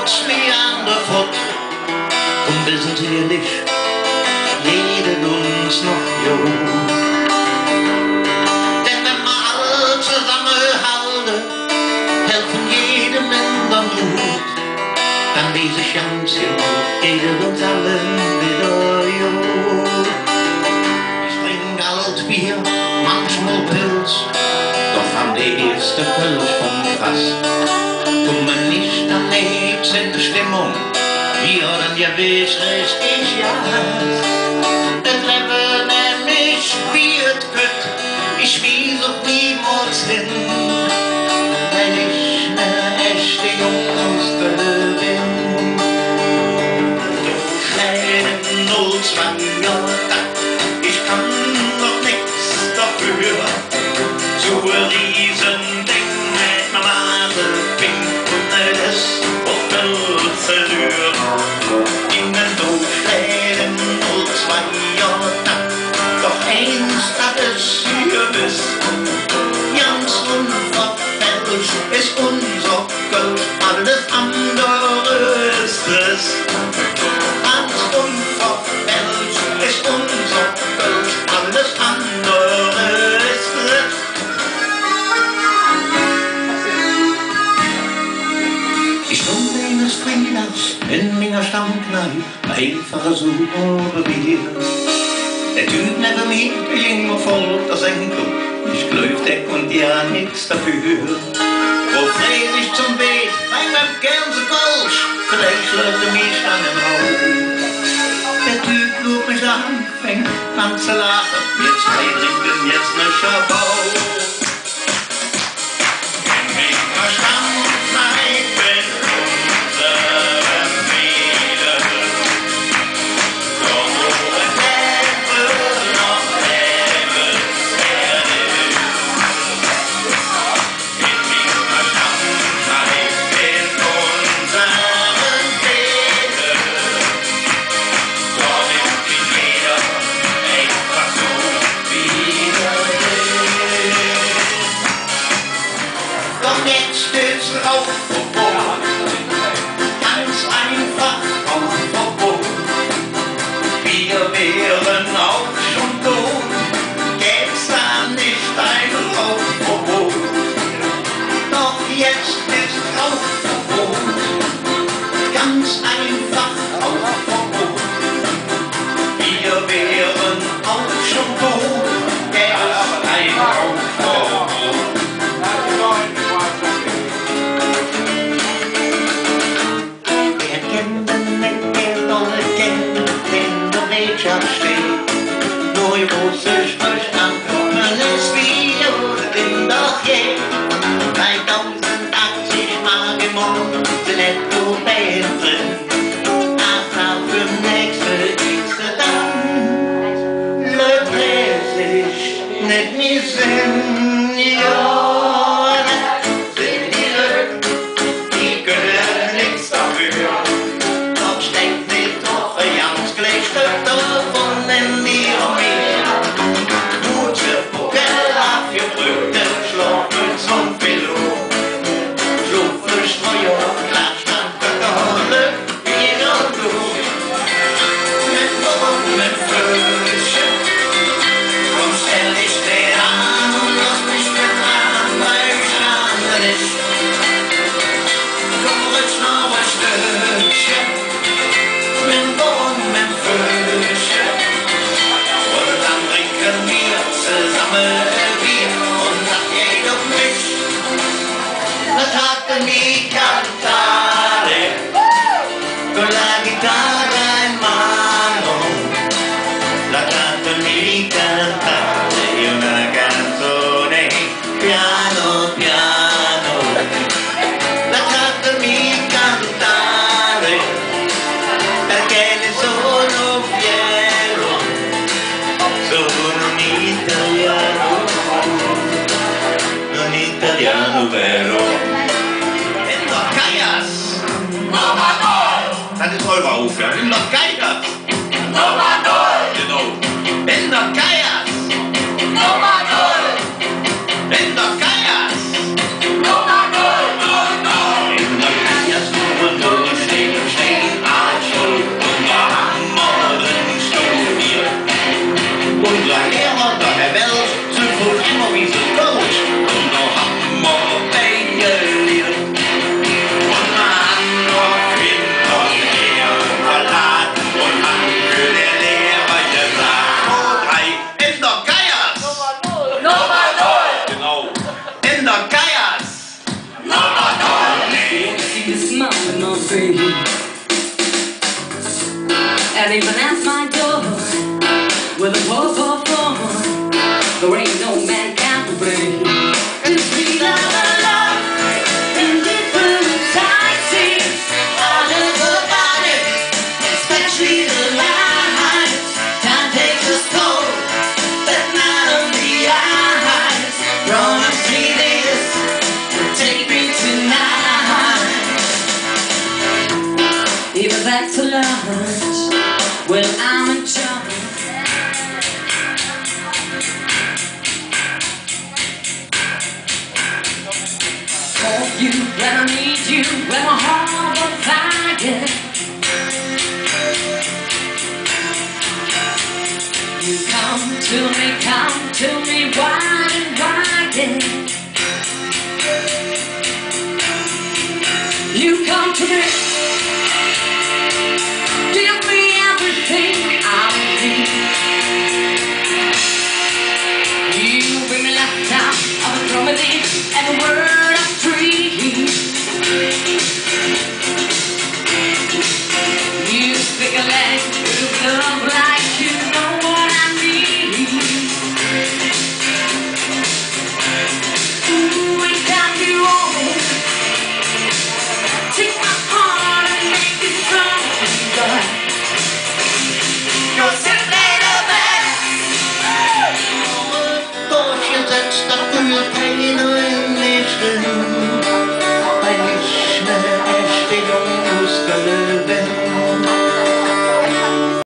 trotz wie andere fort. Und wir sind ehrlich, redet uns noch jung. Denn wenn wir alle zusammenhalten, helfen jedem in der Not, dann weiß ich ganz genau, geht uns allen wieder gut. Ich trinke Altbier, manchmal Pilz, doch an die erste Kölsch vom Fass kommen nicht an nichts in der Stimmung, wie dann ja wisst richtig ja. Der Treffen nämlich wird gut, ich weiß auch niemals hin, weil ich ne echte Jungsköln bin. Du kleinen 02 Jahre, ich kann doch nichts dafür, so ein Riesending mit meiner Nase pink und das auf Pilzelür. Innen du kleinen 02 Jahre, doch eins, das ist hier bist, ganz unverfälscht ist unser Gold, alles andere ist es. Ganz unverfälscht ist unser Gold, alles andere ist es. Ich komme eines Freitags in meiner Stammkneipe, einfache super Bier. Der Typ neben mir, der ging mir voll auf das Enkel. Ich glaub, der konnte ja nix dafür. Wo fräg ich zum Weg, weil man gern so Kölsch, vielleicht läuft er mich an den Raum. Der Typ schaut mich an, fängt an zu lachen. Wir zwei trinken jetzt ne Schabau. In meiner Stammkneipe in unserem Mädel, doch wo es Leben noch lebenswert ist. In meiner Stammkneipe in unserem Mädel, dort ist nicht jeder einfach so wie er will. Doch jetzt steht's drauf, ganz einfach Rauchverbot. Wir wären auch schon tot, gäb's da nicht ein Rauchverbot. Doch jetzt ist Rauchverbot, ganz einfach Rauchverbot. Wir wären auch schon tot, gäb's ein Rauchverbot. Wer kennt den nicht, der soll kennen, wenn der Wirtschaft steht. Nur Russisch verstanden ist wie den doch je. 3080 Mark im Monat sind netto besser. Ach, für den nächsten ist er dann. Löblich nicht mehr Sinn, ja. Sind die Leute, die können nichts dafür. Doch steckt nicht doch ein ganz Gleichstück davon in ihrer Meer. Gute Vogel, abgebrühte Schlafmütz und Pillow. Schlufe, Streuer, Klatschstand, Kötterholle, jeder Blut. Mit Boden, mit Fröschen, komm stell dich den an, lass mich mit an, weil ich schade nicht. Komm rutsch noch ein Stückchen, mit Boden, mit Fröschen. Und dann trinken wir zusammen Bier und sagt jeder mich. Das hatte mi cantare con la chitarra in mano, la canzone cantare una canzone piano piano, la canzone cantare perché ne sono fiero, sono un italiano vero. Das ist eure Aufgabe. Nimm doch Geiger! Nummer 0! Genau. Nimm doch Geiger! Nummer 0! Nimm doch Geiger! Nummer 0! Nimm doch Geiger! Nummer 0! even at my door with a pour for four. There ain't no man can complain. The sweet of love in different sightseeing. All about it, especially the lights. Time takes us cold, but not on the eyes. Promise me this, take me tonight. Even back to lunch, well I'm in trouble. Call you when I need you, when my heart on fire. You come to me, wide and wide. You come to me, give me everything.